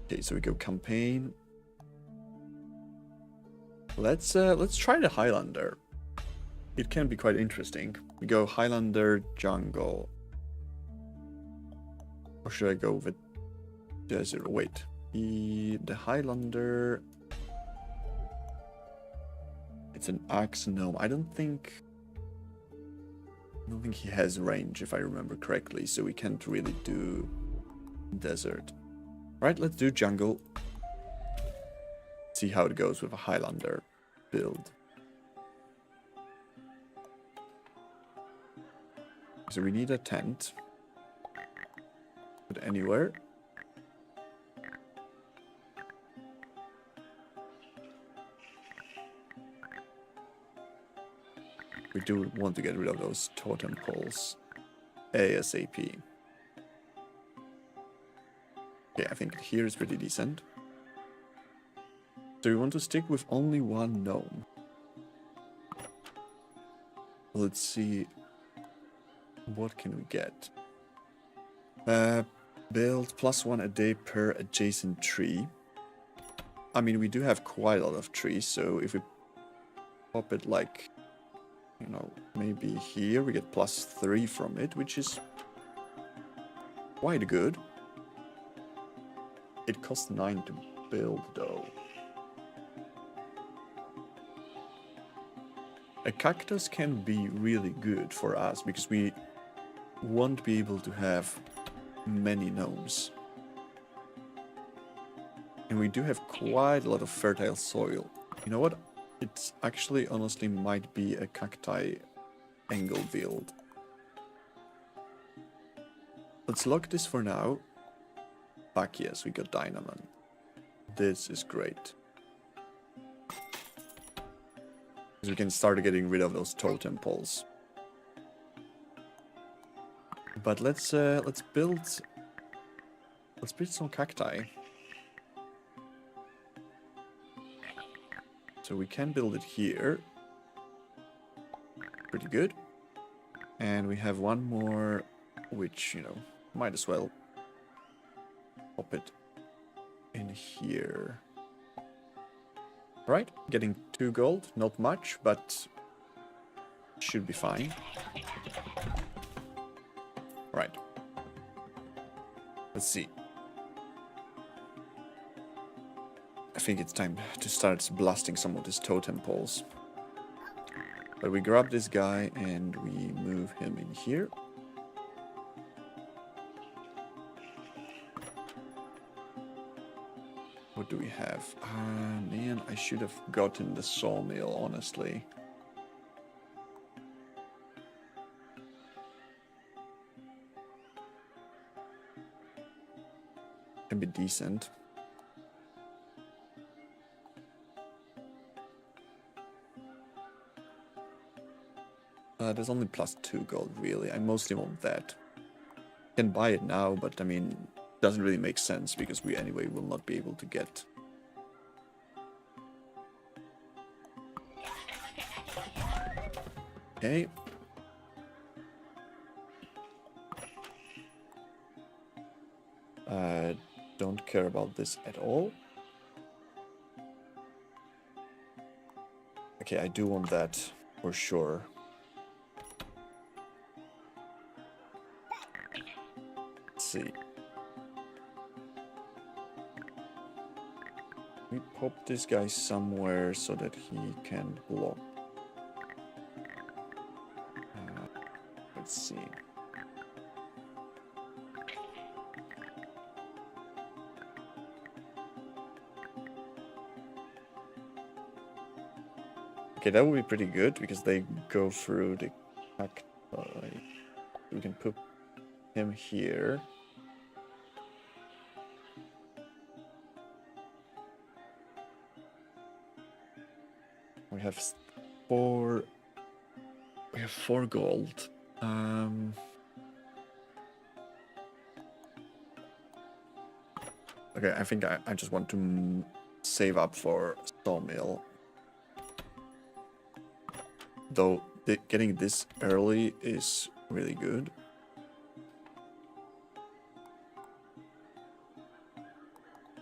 Okay, so we go campaign. Let's try the Highlander. It can be quite interesting. We go Highlander jungle. Or should I go with desert? Wait. The Highlander. It's an axe gnome. I don't think he has range, if I remember correctly, so we can't really do desert. Right, let's do jungle. See how it goes with a Highlander build. So we need a tent. Put anywhere. We do want to get rid of those totem poles ASAP. Okay, I think here is pretty decent. So we want to stick with only one gnome. Let's see. What can we get? Build +1 a day per adjacent tree. I mean, we do have quite a lot of trees, so if we pop it like, you know, maybe here, we get +3 from it, which is quite good. It costs 9 to build, though. A cactus can be really good for us, because we won't be able to have many gnomes. And we do have quite a lot of fertile soil. You know what? It's actually honestly might be a cacti angle build. Let's lock this for now. Back, yes, we got Dynamon. This is great. Because we can start getting rid of those totem poles. But let's build some cacti. So we can build it here. Pretty good. And we have one more, which, you know, might as well pop it in here. Right, getting 2 gold, not much, but should be fine. Right. Let's see. I think it's time to start blasting some of these totem poles. But we grab this guy and we move him in here. What do we have? Man, I should have gotten the sawmill, honestly. Can be decent. There's only +2 gold, really. I mostly want that. Can buy it now, but I mean, doesn't really make sense because we anyway will not be able to get. Okay. Don't care about this at all. Okay, I do want that for sure. Let's see. We pop this guy somewhere so that he can block. Let's see. Okay, that would be pretty good because they go through the cacti. We can put him here. We have 4. We have 4 gold. Okay, I think I just want to save up for sawmill. Though getting this early is really good.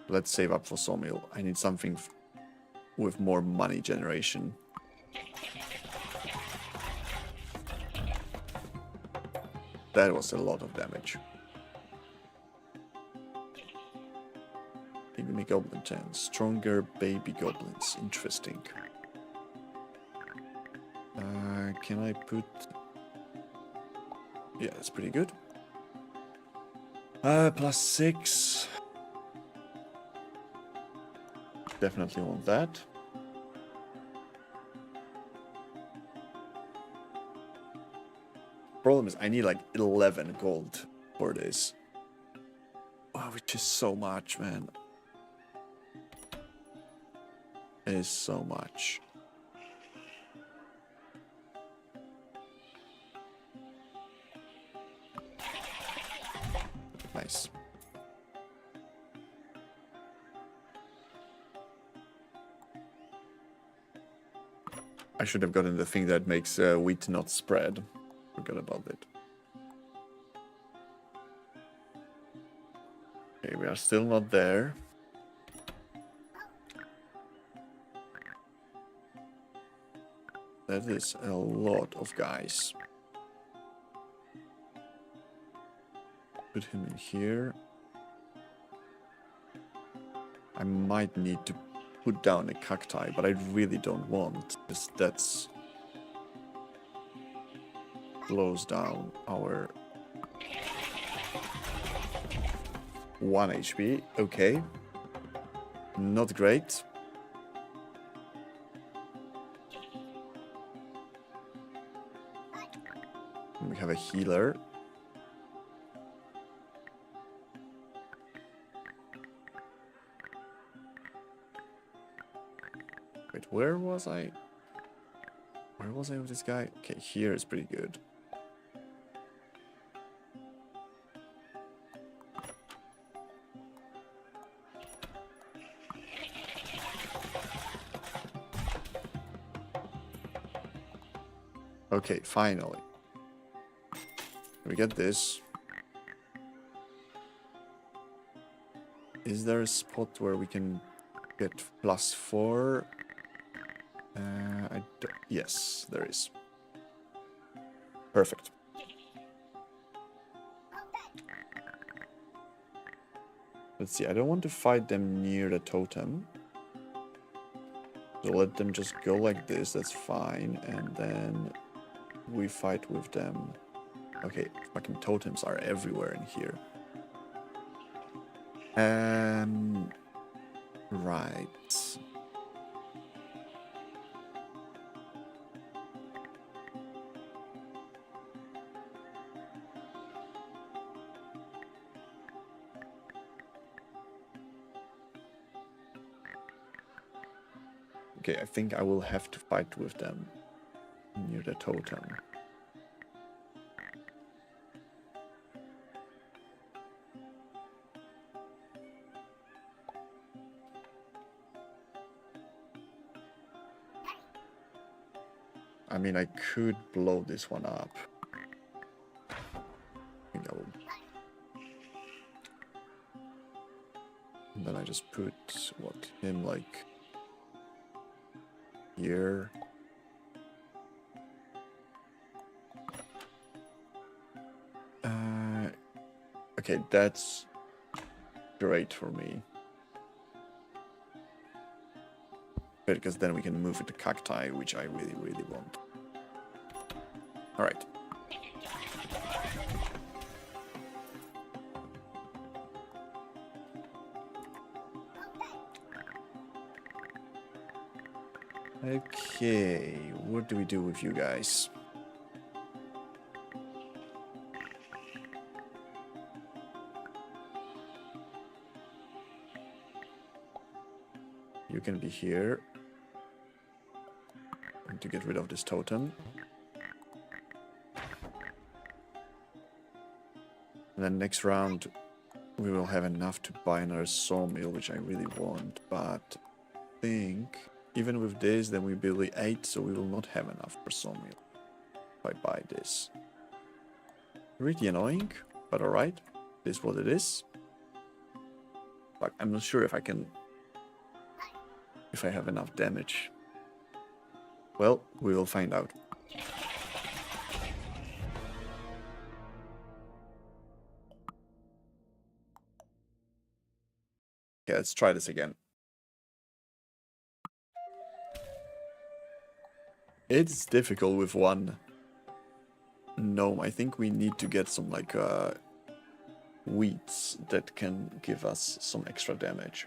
Let's save up for sawmill. I need something with more money generation. That was a lot of damage. Pygmy goblin 10. Stronger baby goblins. Interesting. Can I put... Yeah, that's pretty good. +6. Definitely want that. Problem is, I need like 11 gold for this. Wow, which is so much, man. It is so much. Nice. I should have gotten the thing that makes wheat not spread. Forgot about it. Okay, we are still not there. That is a lot of guys. Put him in here. I might need to put down a cacti, but I really don't want, because that's slows down our 1 HP. Okay. Not great. We have a healer. Wait, where was I? Where was I with this guy? Okay, here is pretty good. Okay, finally. We get this. Is there a spot where we can get +4? Yes, there is. Perfect. Let's see, I don't want to fight them near the totem. So let them just go like this, that's fine. And then we fight with them. Okay, fucking totems are everywhere in here. Right. Okay, I think I will have to fight with them near the totem. I mean, I could blow this one up. I think I will. And then I just put, what, him like here. Okay, that's great for me. Because then we can move it to cacti, which I really, really want. Alright. Okay, what do we do with you guys? You can be here. And to get rid of this totem. And then next round we will have enough to buy another sawmill, which I really want, but I think even with this then we build 8, so we will not have enough for sawmill if I buy this. Really annoying, but alright, this is what it is. But I'm not sure if I can... if I have enough damage. Well, we will find out. Okay, let's try this again. It's difficult with one gnome. I think we need to get some like weeds that can give us some extra damage.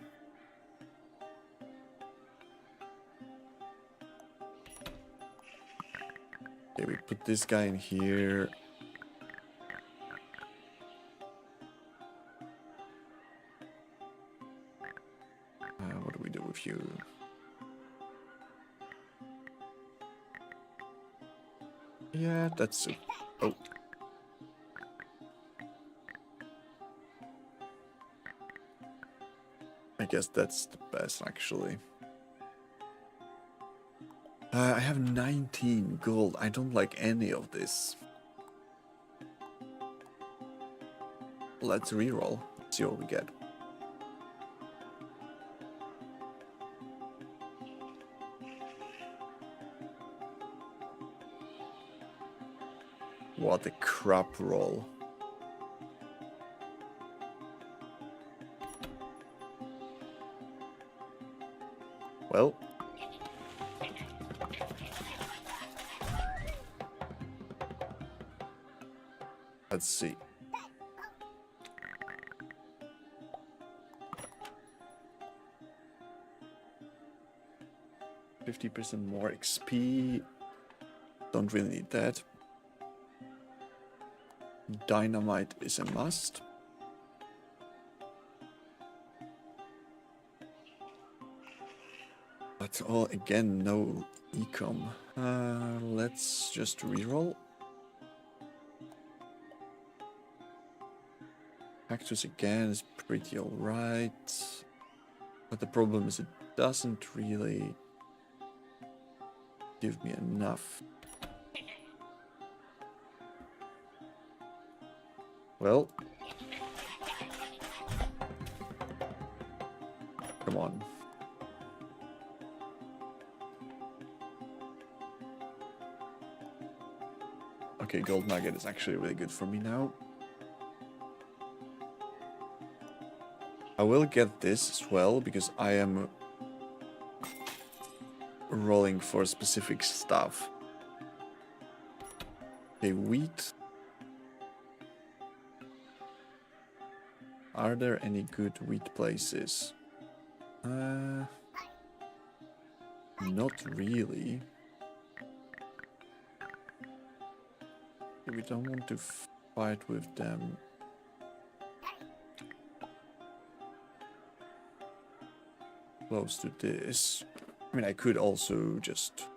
Okay, we put this guy in here. What do we do with you? Yeah, that's it. Oh. I guess that's the best, actually. I have 19 gold. I don't like any of this. Let's reroll. See what we get. What a crap roll. Well. Let's see. %50 more XP. Don't really need that. Dynamite is a must. But all again, no ecom. Let's just reroll. Cactus again is pretty alright. But the problem is it doesn't really give me enough. Well. Come on. Okay, gold nugget is actually really good for me now. I will get this as well because I am rolling for specific stuff. Okay, wheat. Are there any good wheat places? Not really. We don't want to fight with them. Close to this. I mean, I could also just...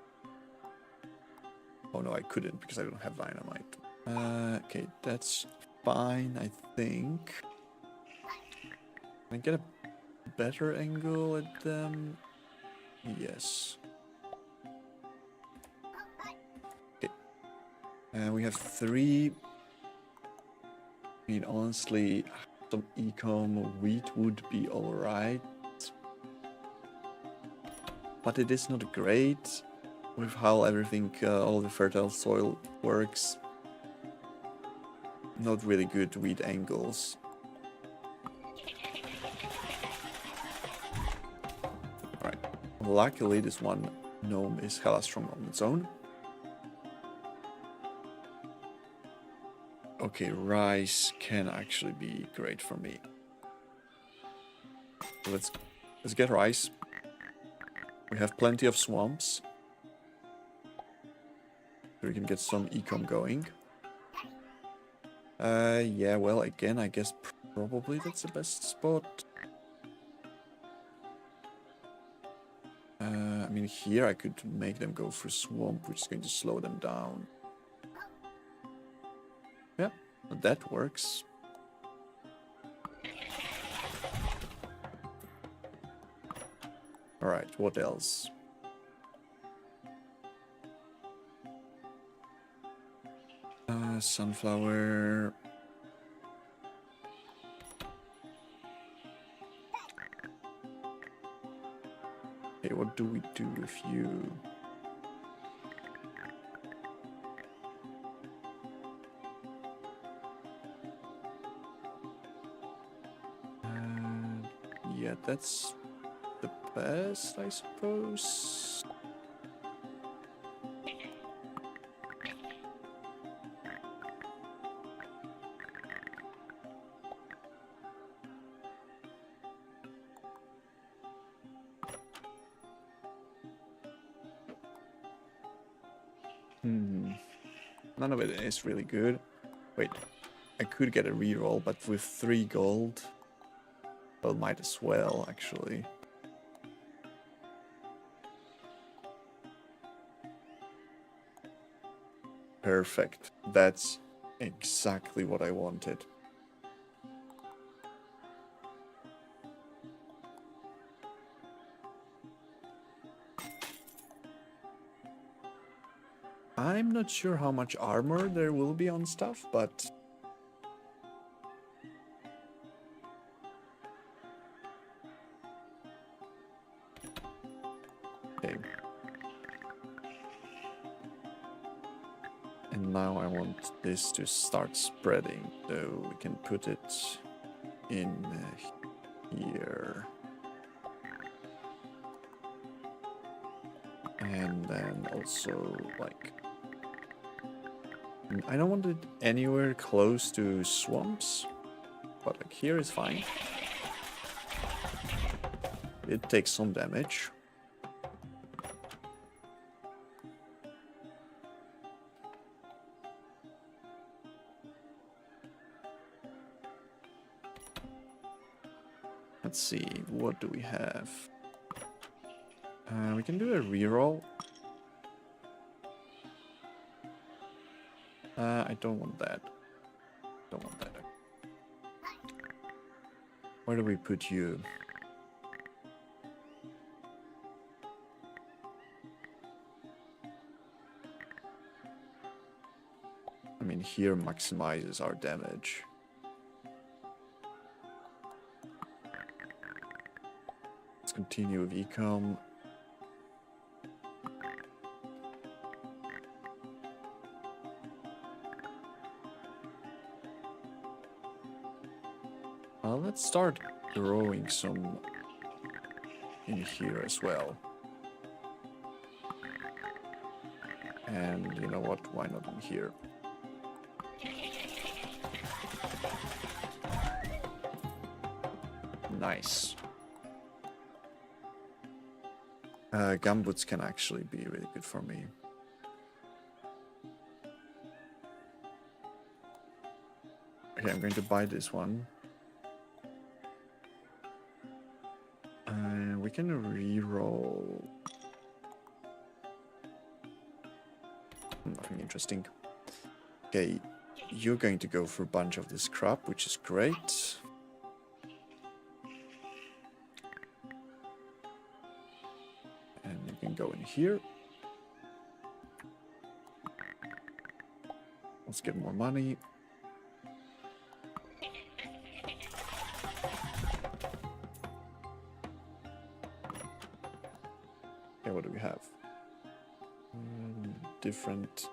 Oh no, I couldn't because I don't have dynamite. Okay, that's fine, I think. Can I get a better angle at them? Yes. Okay. And we have 3. I mean, honestly, some ecom wheat would be alright. But it is not great with how everything, all the fertile soil works. Not really good wheat angles. Alright. Luckily, this one gnome is hella strong on its own. Okay, rice can actually be great for me. So let's get rice. We have plenty of swamps. So we can get some ecom going. Yeah, well, again, I guess probably that's the best spot. I mean, here I could make them go for swamp, which is going to slow them down. Yeah, that works. Alright, what else? Sunflower. Okay, what do we do with you? Yeah, that's the best, I suppose. None of it is really good. Wait, I could get a reroll, but with 3 gold, well, might as well, actually. Perfect. That's exactly what I wanted. I'm not sure how much armor there will be on stuff, but... Okay. And now I want this to start spreading, so we can put it in here. And then also, like... I don't want it anywhere close to swamps, but like here is fine. It takes some damage. Let's see, what do we have? We can do a reroll. I don't want that. Don't want that. Where do we put you? I mean, here maximizes our damage. Let's continue with ecom. Let's start growing some in here as well. And you know what? Why not in here? Nice. Gumboots can actually be really good for me. Okay, I'm going to buy this one. We can reroll. Nothing interesting. Okay, you're going to go for a bunch of this crap, which is great. And you can go in here. Let's get more money. Okay, what do we have? Different.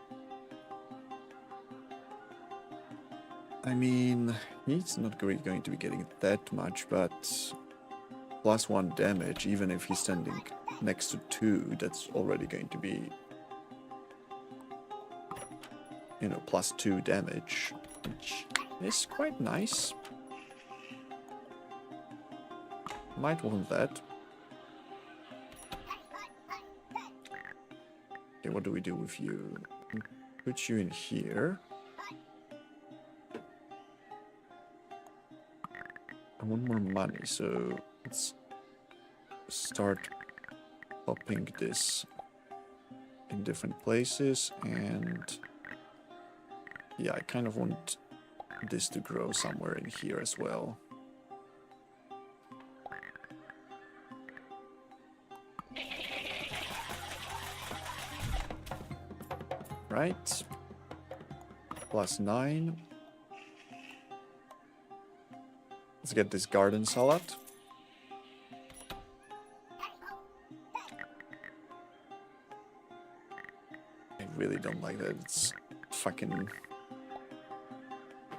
I mean, he's not really going to be getting that much, but +1 damage, even if he's standing next to 2, that's already going to be, you know, +2 damage, which is quite nice. Might want that. Okay, what do we do with you? Put you in here. I want more money, so let's start popping this in different places, and yeah, I kind of want this to grow somewhere in here as well. Right, +9. Let's get this garden salad. really don't like that. It's fucking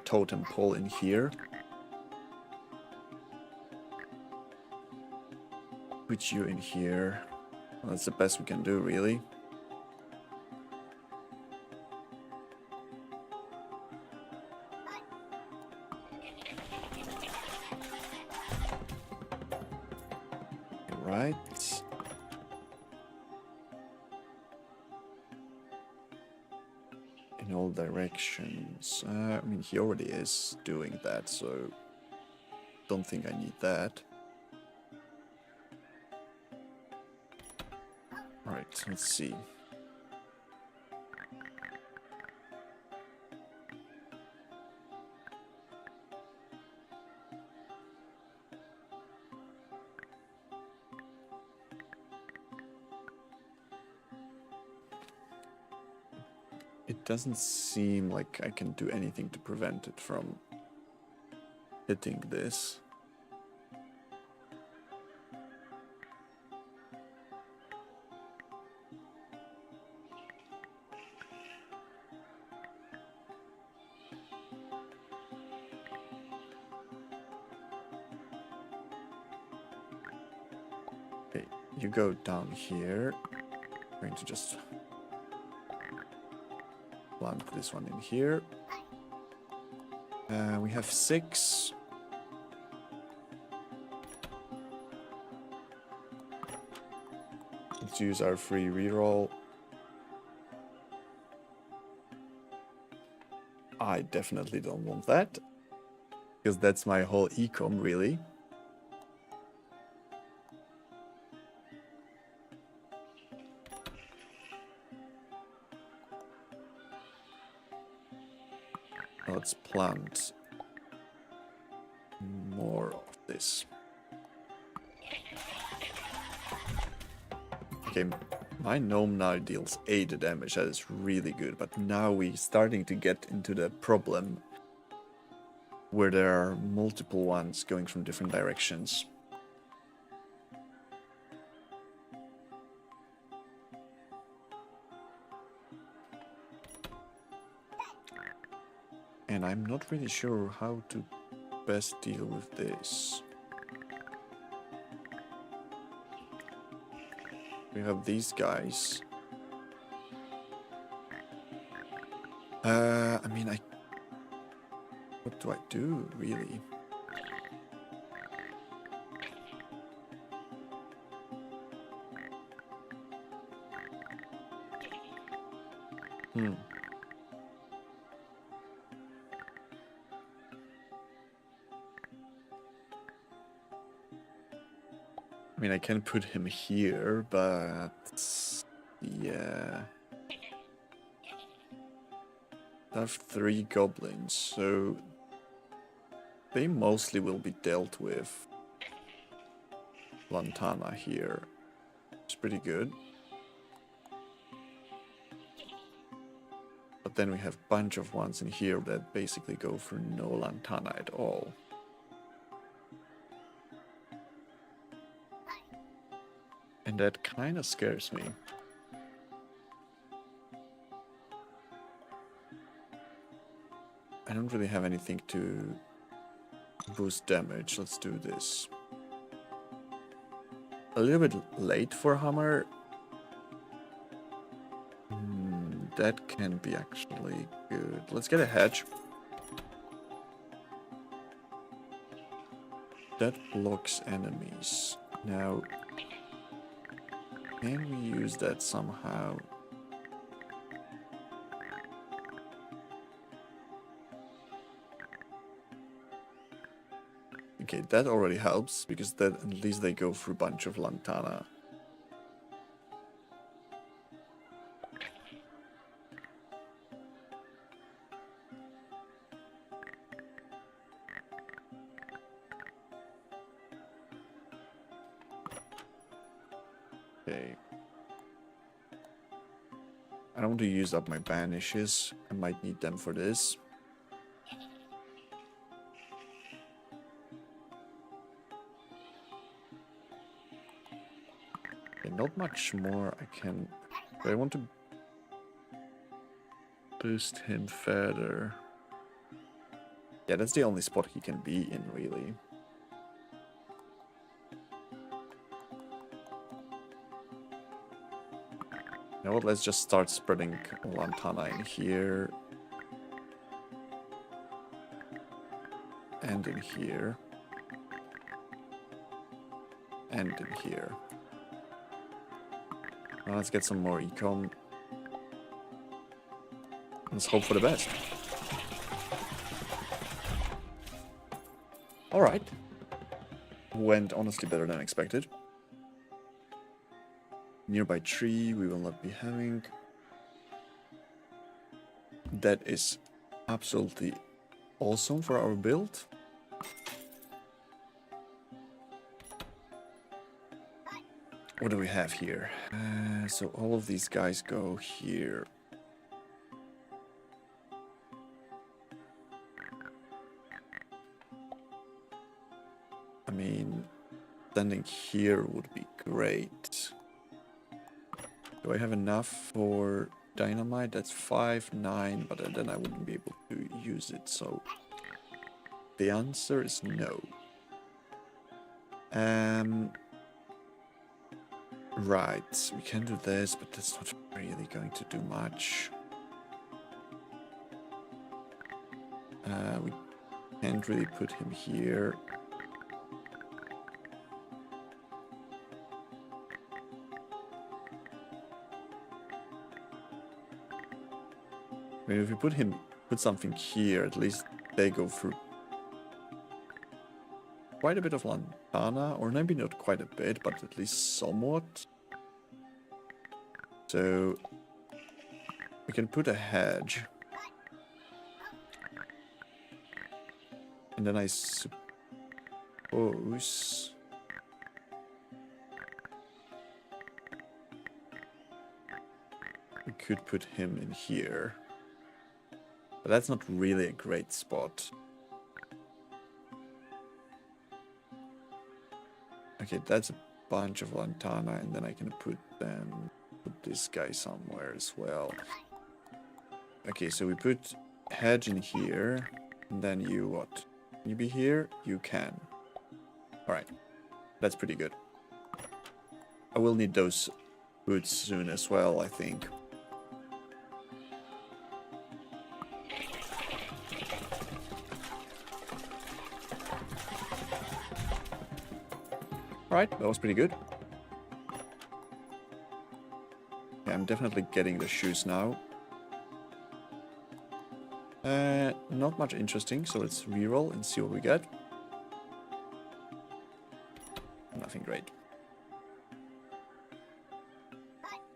totem pole in here. Put you in here. Well, that's the best we can do, really. Right. In all directions. I mean, he already is doing that, so don't think I need that. Alright, let's see. It doesn't seem like I can do anything to prevent it from hitting this. Okay, you go down here. I'm going to just plant this one in here. We have 6. Let's use our free reroll. I definitely don't want that, because that's my whole ecom, really. Let's plant more of this. Okay, my gnome now deals 8 damage. That is really good. But now we're starting to get into the problem where there are multiple ones going from different directions. And I'm not really sure how to best deal with this. We have these guys. I mean, what do I do, really? I mean, I can put him here, but yeah. I have 3 goblins, so they mostly will be dealt with. Lantana here. It's pretty good. But then we have a bunch of ones in here that basically go for no Lantana at all. And that kind of scares me. I don't really have anything to boost damage. Let's do this. A little bit late for Hammer. That can be actually good. Let's get a hedge. That blocks enemies. Now, can we use that somehow? Okay, that already helps, because that at least they go through a bunch of Lantana. Okay. I don't want to use up my banishes. I might need them for this. Okay, not much more I can... But I want to boost him further. Yeah, that's the only spot he can be in, really. You know what, let's just start spreading Lantana in here. And in here. And in here. Now let's get some more econ. Let's hope for the best. Alright. Went honestly better than expected. Nearby tree we will not be having. That is absolutely awesome for our build. What do we have here? So all of these guys go here. I mean, standing here would be great. Do I have enough for dynamite? That's 5, 9, but then I wouldn't be able to use it, so the answer is no. Right, we can do this, but that's not really going to do much. We can't really put him here. I mean, if we put something here, at least they go through quite a bit of Lantana, or maybe not quite a bit, but at least somewhat. So we can put a hedge. And then I suppose we could put him in here. But that's not really a great spot. Okay, that's a bunch of Lantana, and then I can put this guy somewhere as well. Okay, so we put hedge in here, and then you what? Can you be here? You can. Alright, that's pretty good. I will need those boots soon as well, I think. Alright, that was pretty good. Yeah, I'm definitely getting the shoes now. Not much interesting, so let's reroll and see what we get. Nothing great.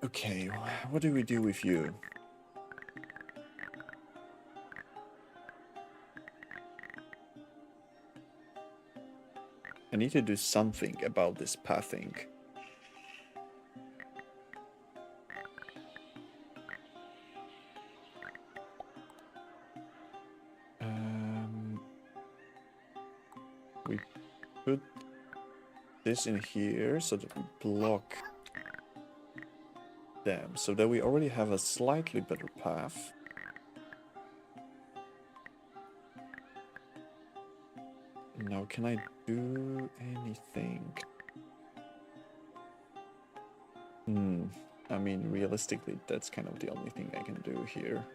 Okay, what do we do with you? I need to do something about this pathing. We put this in here so that we block them, so that we already have a slightly better path. Now, can I do anything? I mean, realistically, that's kind of the only thing I can do here.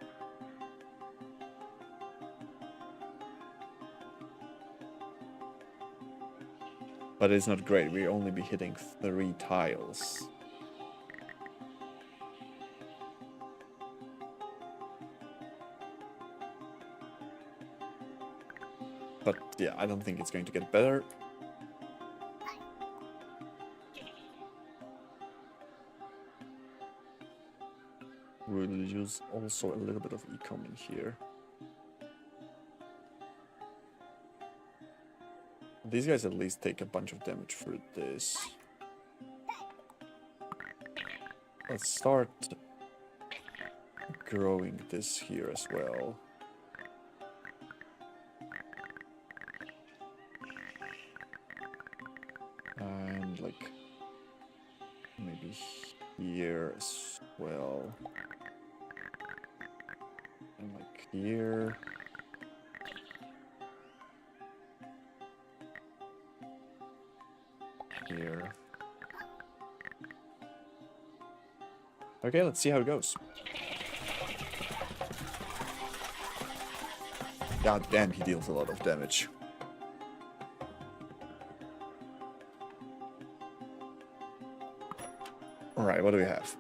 But it's not great, we'll only be hitting 3 tiles. But yeah, I don't think it's going to get better. We'll use also a little bit of ecom in here. These guys at least take a bunch of damage for this. Let's start growing this here as well. And like maybe here as well. here. Here. Okay, let's see how it goes. God damn, he deals a lot of damage. Alright, what do we have?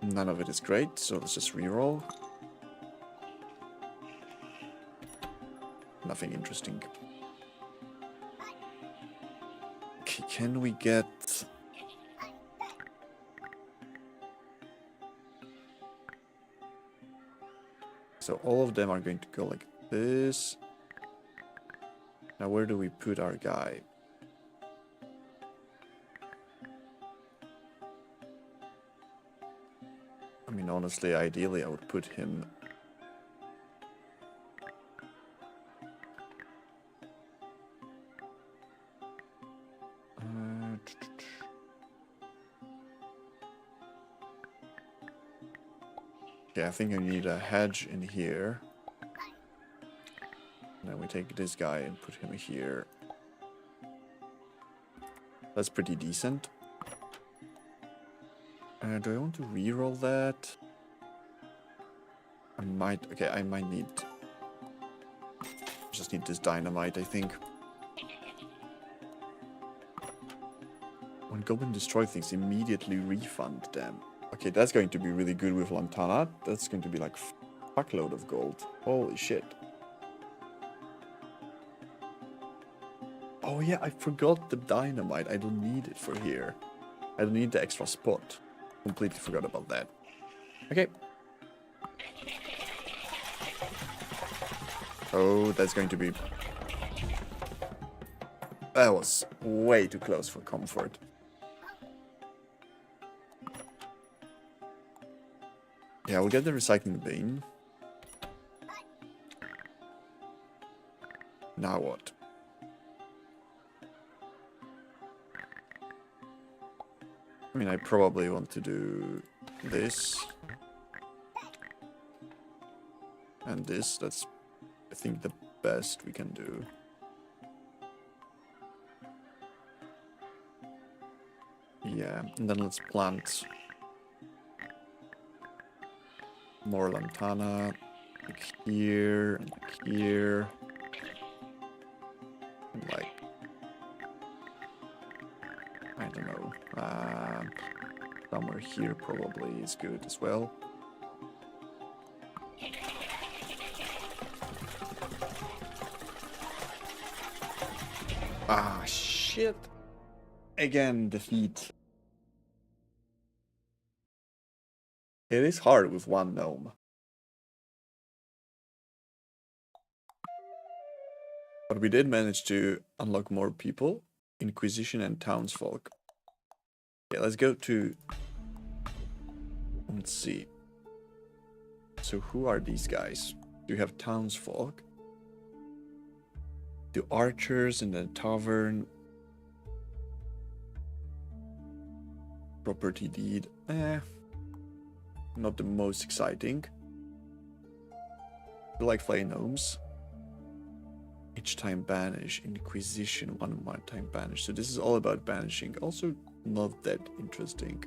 None of it is great, so let's just reroll. Nothing interesting. Okay, can we get... So all of them are going to go like this. Now where do we put our guy? I mean, honestly, ideally I would put him... Okay, I think I need a hedge in here. And then we take this guy and put him here. That's pretty decent. Do I want to reroll that? I might... Okay, I might need... Just need this dynamite, I think. When Goblin destroy things, immediately refund them. Okay, that's going to be really good with Lantana. That's going to be like fuckload of gold. Holy shit. Oh yeah, I forgot the dynamite. I don't need it for here. I don't need the extra spot. Completely forgot about that. Okay. Oh, that's going to be... That was way too close for comfort. Yeah, we'll get the recycling bin. Now what? I mean, I probably want to do this. And this. That's, I think, the best we can do. Yeah, and then let's plant more lantana, like here, and like here, and like, I don't know, somewhere here probably is good as well. Ah, shit. Again, defeat. It is hard with one gnome. But we did manage to unlock more people. Inquisition and townsfolk. Okay, let's go to... Let's see. So who are these guys? Do you have townsfolk? Do archers in the tavern. Property deed. Not the most exciting. I like flying gnomes. Each time banish. Inquisition, one more time banish. So this is all about banishing. Also not that interesting.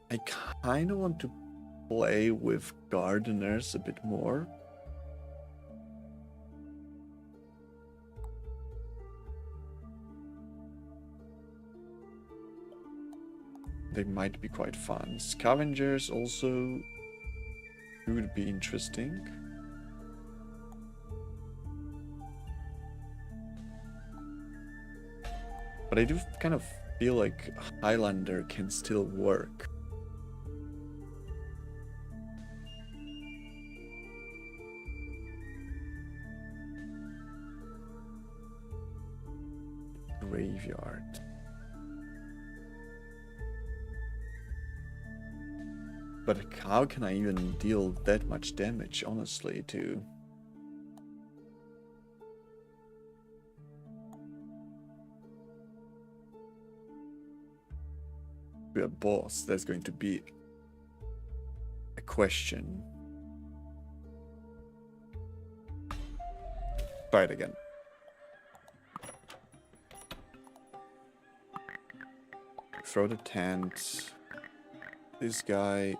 I kind of want to play with gardeners a bit more. They might be quite fun. Scavengers also would be interesting. But I do kind of feel like Highlander can still work. Graveyard. But how can I even deal that much damage, honestly, to... to a boss, there's going to be a question. Try it again. Throw the tent. This guy.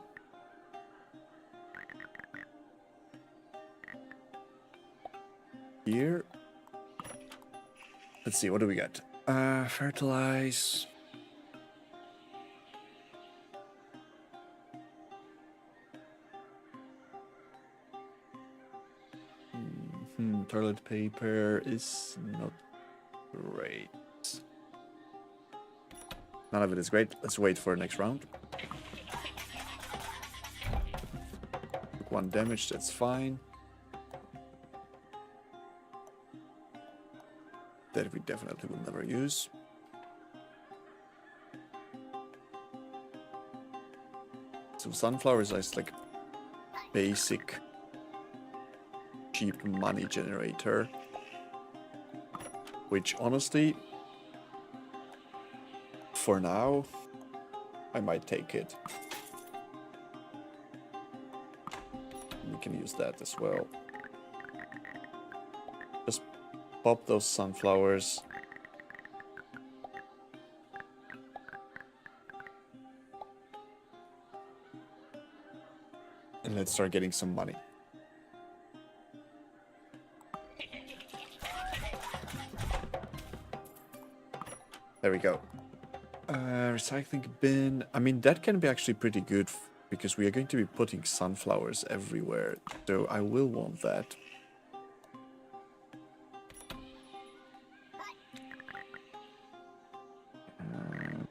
Here. Let's see, what do we got? Fertilize. Toilet paper is not great. None of it is great. Let's wait for the next round. Took 1 damage, that's fine. That we definitely will never use. So sunflowers are just like basic cheap money generator, which honestly, for now, I might take it. We can use that as well. Just pop those sunflowers. And let's start getting some money. There we go. Recycling bin. I mean, that can be actually pretty good because we are going to be putting sunflowers everywhere. So I will want that.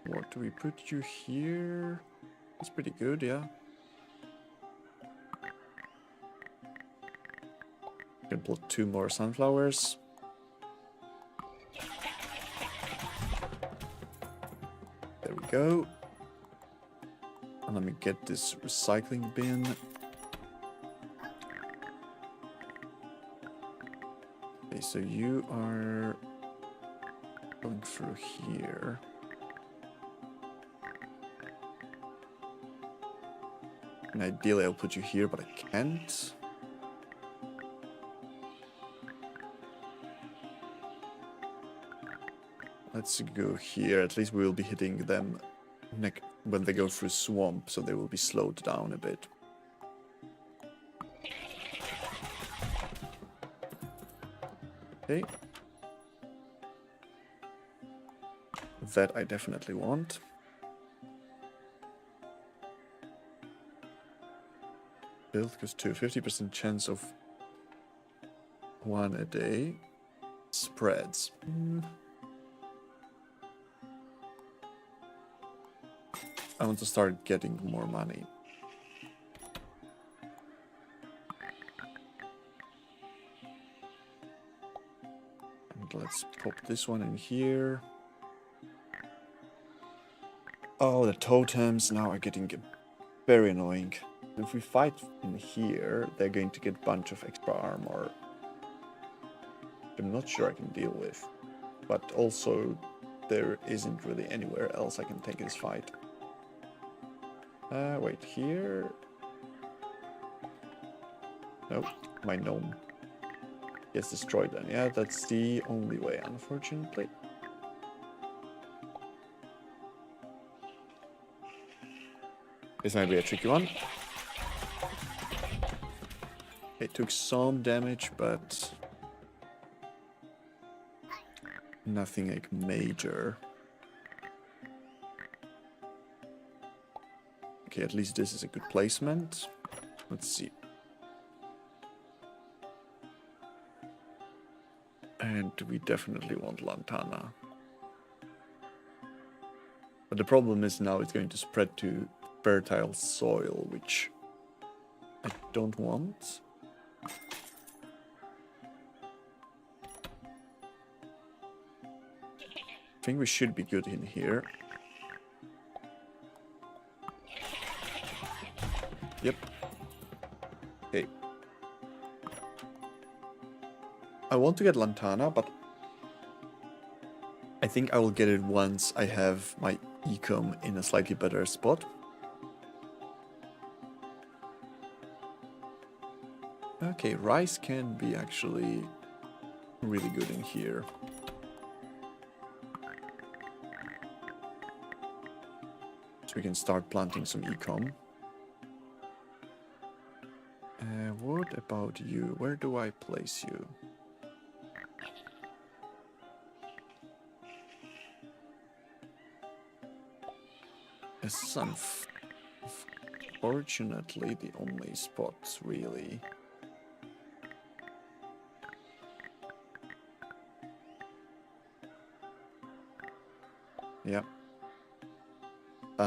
What do we put you here? That's pretty good, yeah. Can put 2 more sunflowers. There we go. And let me get this recycling bin. Okay, so you are going through here. And ideally I'll put you here, but I can't. Let's go here. At least we will be hitting them when they go through swamp, so they will be slowed down a bit. Okay. That I definitely want. Build goes to 50% chance of 1 a day. Spreads. I want to start getting more money. And let's pop this one in here. Oh, the totems now are getting very annoying. If we fight in here, they're going to get a bunch of extra armor. I'm not sure I can deal with. But also, there isn't really anywhere else I can take this fight. Wait, here? Nope, my gnome gets destroyed then. Yeah, that's the only way, unfortunately. This might be a tricky one. It took some damage, but nothing like major. Okay, at least this is a good placement. Let's see. And we definitely want Lantana. But the problem is now it's going to spread to fertile soil, which I don't want. I think we should be good in here. Yep. Okay. I want to get Lantana, but I think I will get it once I have my ecom in a slightly better spot. Okay, rice can be actually really good in here. So we can start planting some ecom. What about you? Where do I place you? This is unfortunately the only spots, really. Yeah.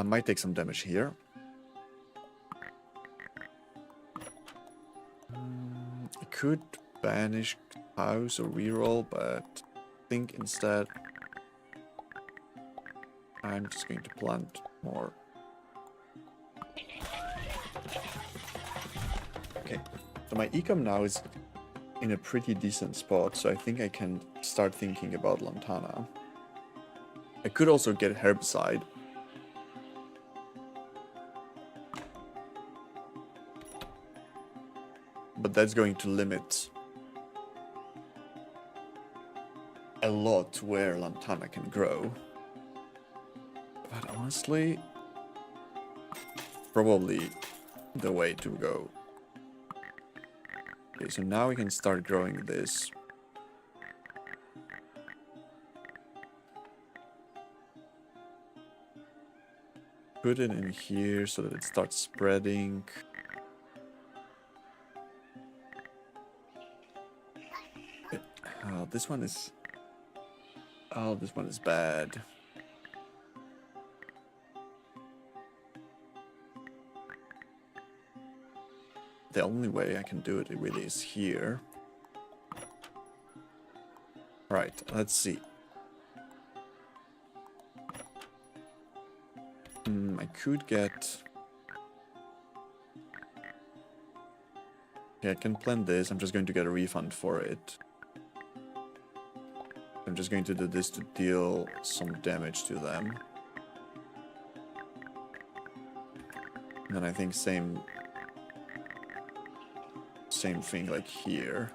Might take some damage here. I could banish house or reroll, but I think instead I'm just going to plant more. Okay, so my ecom now is in a pretty decent spot, so I think I can start thinking about Lantana. I could also get herbicide. But that's going to limit a lot where Lantana can grow. But honestly, probably the way to go. Okay, so now we can start growing this. Put it in here so that it starts spreading. This one is... Oh, this one is bad. The only way I can do it really is here. Right, let's see. I could get... Okay, I can plant this. I'm just going to get a refund for it. I'm just going to do this to deal some damage to them. And then I think same thing like here.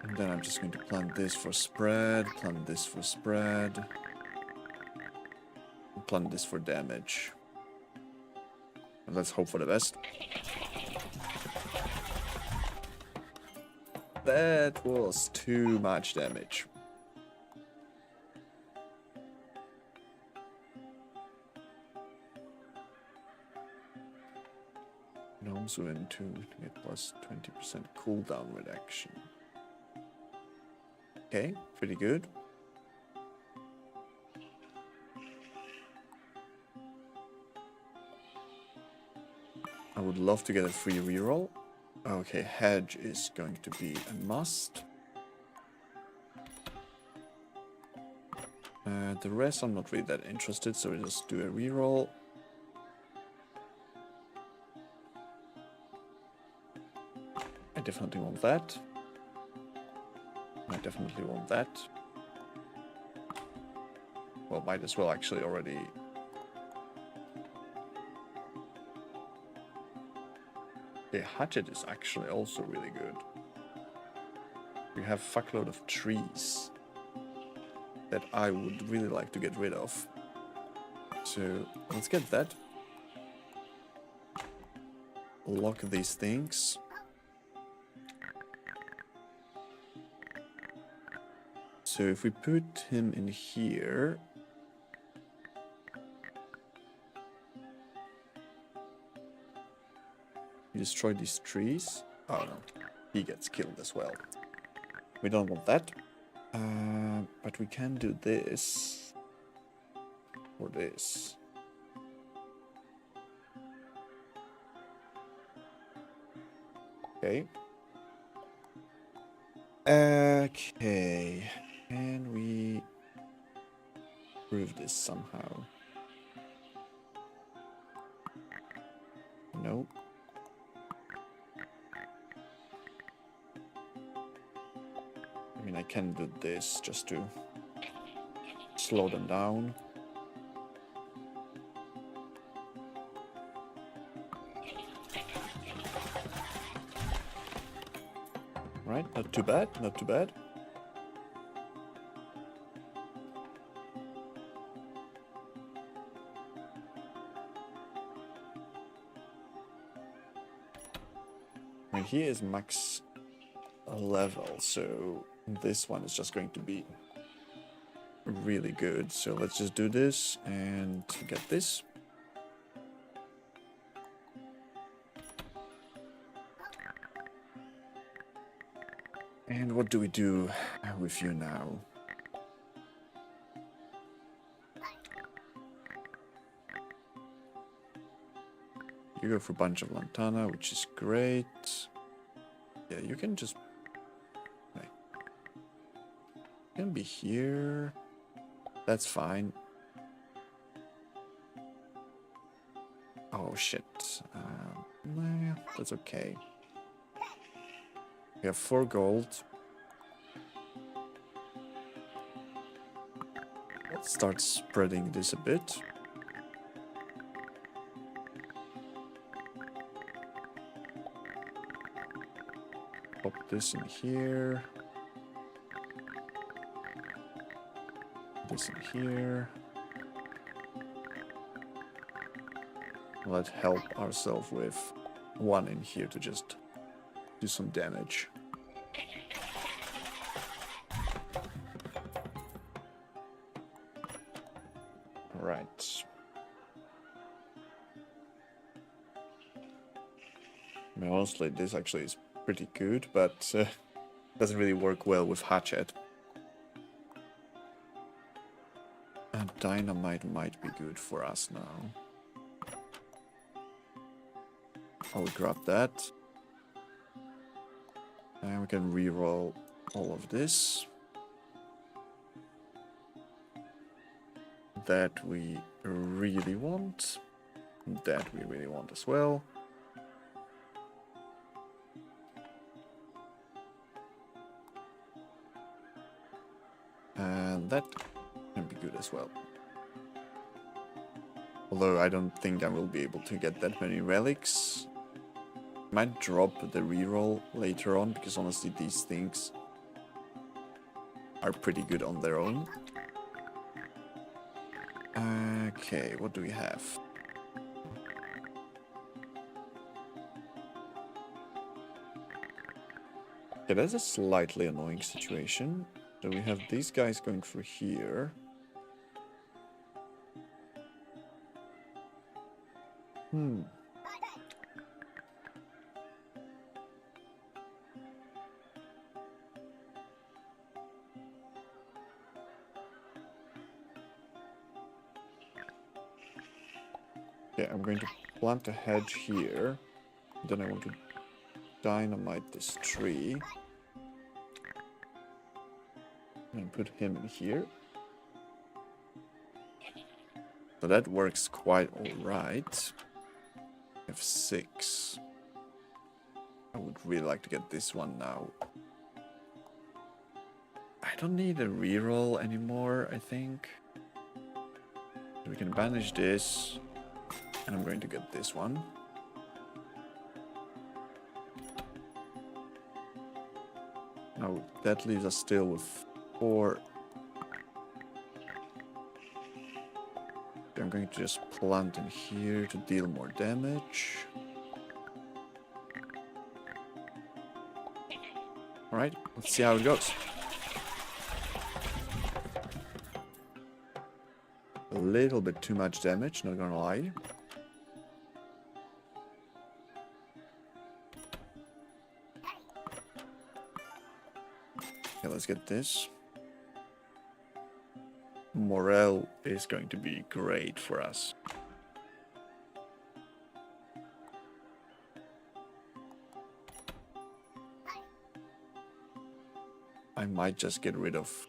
And then I'm just going to plant this for spread, plant this for spread, and plant this for damage. And let's hope for the best. That was too much damage. Gnomes win to get plus 20% cooldown reduction. Okay, pretty good. I would love to get a free reroll. Okay, hedge is going to be a must. The rest I'm not really that interested, so we'll just do a reroll. I definitely want that. I definitely want that. Well, might as well actually already... Okay, hatchet is actually also really good. We have a fuckload of trees that I would really like to get rid of. So let's get that. Lock these things. So if we put him in here... We destroy these trees. Oh no, he gets killed as well. We don't want that. But we can do this. Or this. Okay. Okay. Can we prove this somehow? Nope. I mean, I can do this just to slow them down. Right, not too bad, not too bad. And here is max level, so this one is just going to be really good. So let's just do this and get this. And what do we do with you now? You go for a bunch of Lantana, which is great. Yeah, you can just... Right. You can be here. That's fine. Oh, shit. Nah, that's okay. We have 4 gold. Let's start spreading this a bit. Pop this in here. This in here. Let's help ourselves with 1 in here to just do some damage. Right. I mean, honestly, this actually is pretty good, but doesn't really work well with Hatchet. And Dynamite might be good for us now. I'll grab that. And we can reroll all of this. That we really want. That we really want as well. And that can be good as well. Although I don't think I will be able to get that many relics. Might drop the reroll later on, because honestly these things are pretty good on their own. Okay, what do we have? Okay, that's a slightly annoying situation. So we have these guys going through here. Okay, I'm going to plant a hedge here. Then I want to dynamite this tree. And put him in here. So that works quite alright. I have 6. I would really like to get this one now. I don't need a reroll anymore, I think. We can banish this. And I'm going to get this one. Now that leaves us still with 4. I'm going to just plant in here to deal more damage. Alright, let's see how it goes. A little bit too much damage, not gonna lie. Okay, let's get this. Morale is going to be great for us. I might just get rid of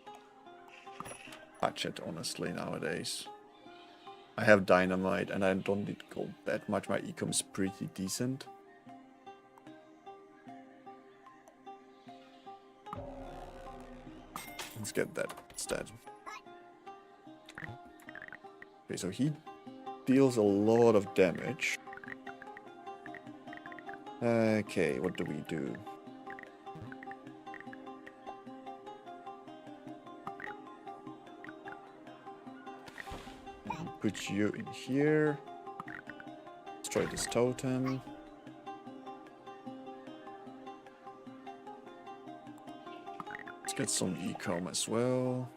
Hatchet, honestly, nowadays. I have Dynamite and I don't need gold that much. My ecom is pretty decent. Let's get that instead. Okay, so he deals a lot of damage. Okay, what do we do? Put you in here. Destroy this totem. Let's get some ecom as well.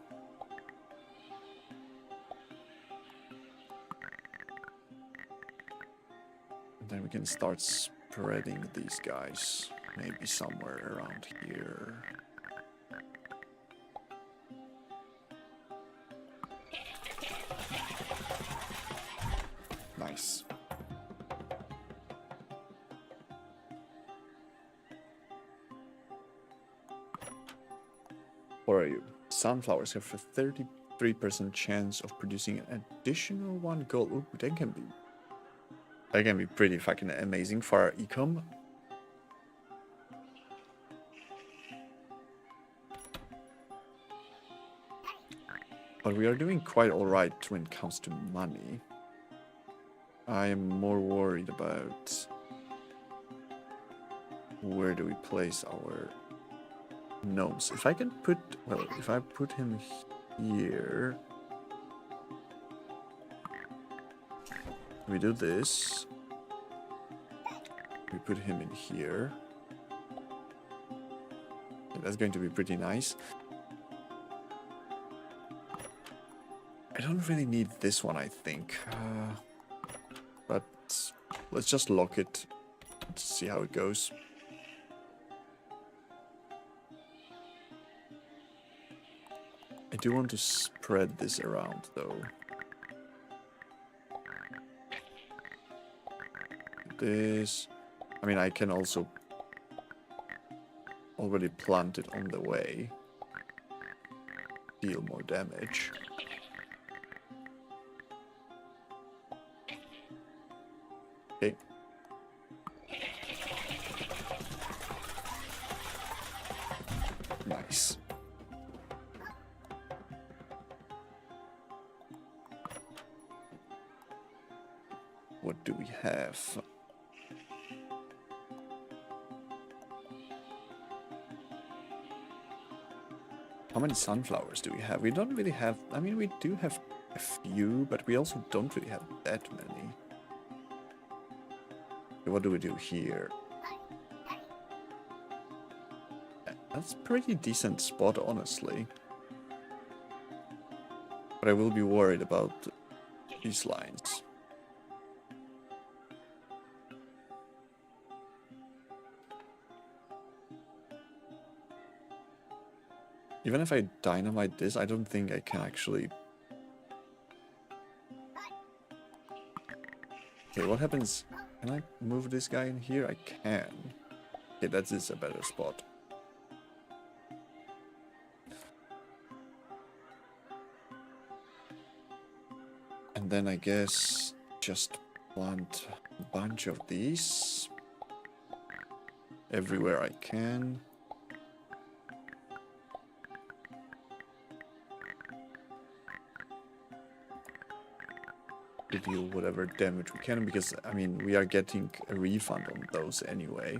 And then we can start spreading these guys. Maybe somewhere around here. Nice. What are you? Sunflowers have a 33% chance of producing an additional 1 gold. Ooh, that can be pretty fucking amazing for our ecom. But we are doing quite alright when it comes to money. I am more worried about where do we place our gnomes. If I can put, well, if I put him here, we do this. We put him in here. That's going to be pretty nice. I don't really need this one, I think. But let's just lock it. Let's see how it goes. I do want to spread this around, though. This... I mean, I can also already plant it on the way. Deal more damage. Okay. Nice. What do we have? How many sunflowers do we have? We don't really have... I mean, we do have a few, but we also don't really have that many. What do we do here? That's a pretty decent spot, honestly. But I will be worried about these lines. Even if I dynamite this, I don't think I can actually... Okay, what happens... Can I move this guy in here? I can. Okay, that is a better spot. And then I guess just plant a bunch of these everywhere I can. To deal whatever damage we can, because I mean we are getting a refund on those anyway.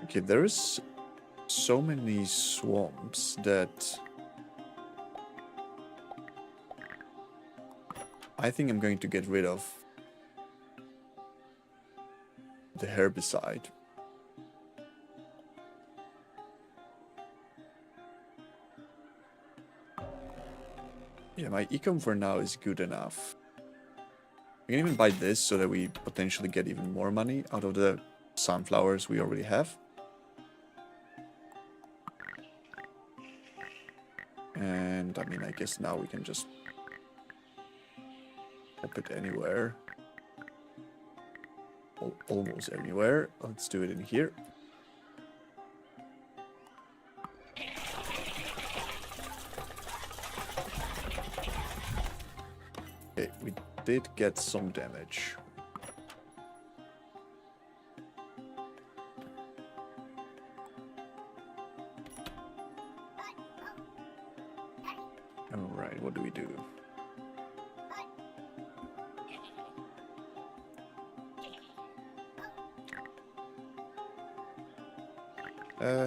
Okay, there's so many swamps that I think I'm going to get rid of the herbicide. Yeah, my ecom for now is good enough. We can even buy this so that we potentially get even more money out of the sunflowers we already have. And I mean, I guess now we can just pop it anywhere. Almost anywhere. Let's do it in here. did get some damage. Alright, what do we do?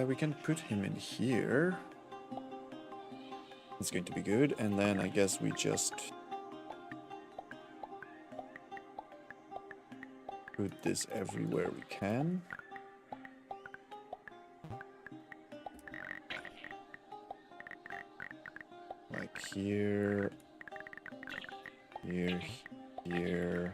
We can put him in here. It's going to be good, and then I guess we just put this everywhere we can. Like here, here, here.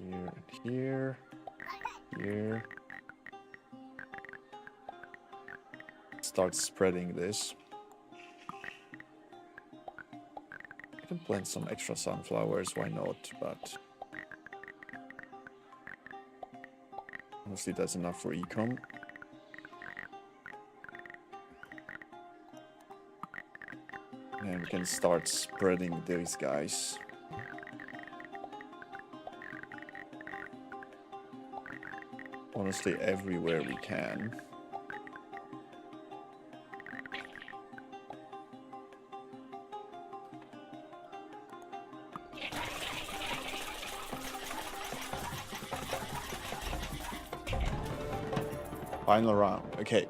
Here and here, here. Start spreading this. I can plant some extra sunflowers, why not? But honestly, that's enough for econ. And we can start spreading these guys. Honestly, everywhere we can. Final round, okay.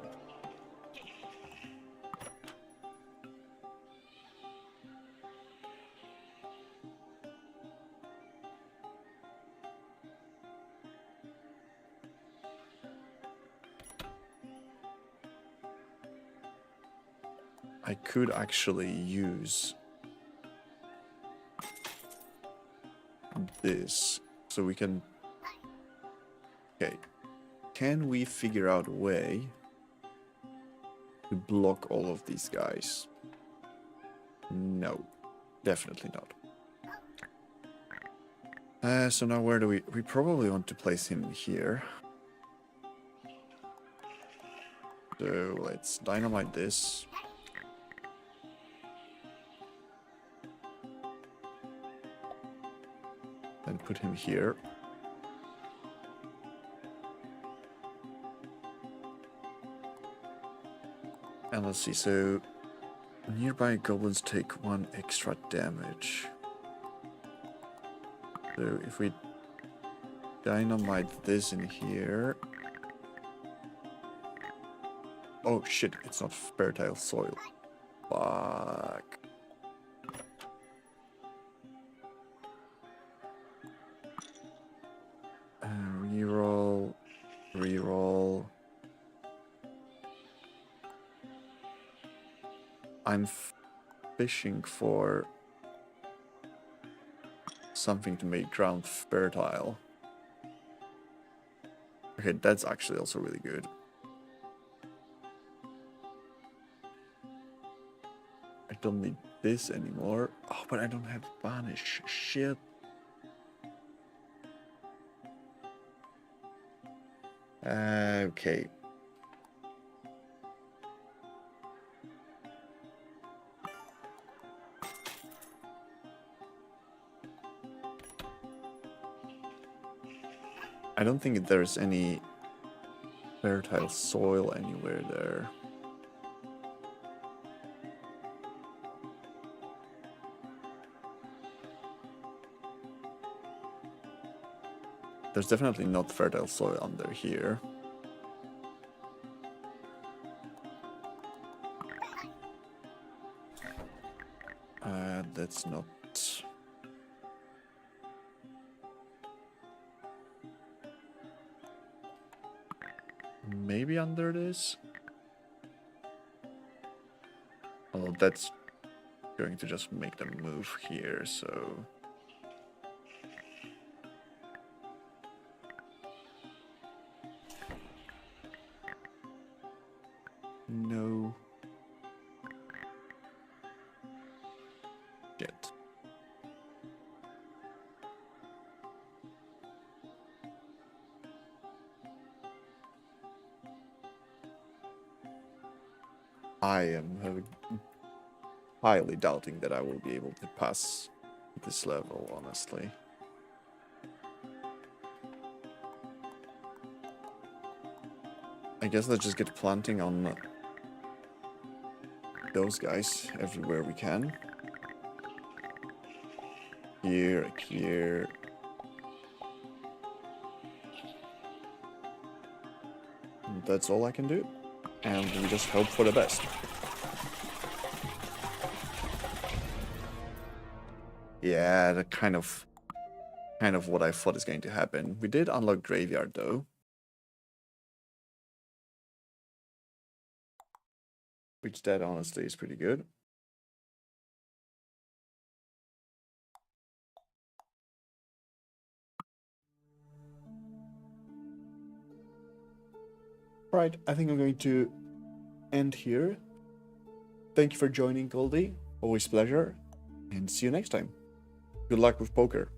I could actually use this, so we can... Okay. Can we figure out a way to block all of these guys? No, definitely not. So now where do we probably want to place him here. So let's dynamite this. Then put him here. And let's see, so nearby goblins take 1 extra damage. So if we dynamite this in here... Oh shit, it's not fertile soil. Fuck. Reroll, reroll. I'm fishing for something to make ground fertile. Okay, that's actually also really good. I don't need this anymore. Oh, but I don't have Vanish. Shit. Okay. I don't think there's any fertile soil anywhere there. There's definitely not fertile soil under here. That's not... Maybe under this? Oh, that's going to just make them move here, so... No. Shit. I am highly doubting that I will be able to pass this level, honestly. I guess let's just get planting on those guys everywhere we can. Here, here. And that's all I can do. And we just hope for the best. Yeah, that kind of what I thought is going to happen. We did unlock Graveyard though. Which that honestly is pretty good. Right, I think I'm going to end here. Thank you for joining, Goldie. Always pleasure. And see you next time. Good luck with poker.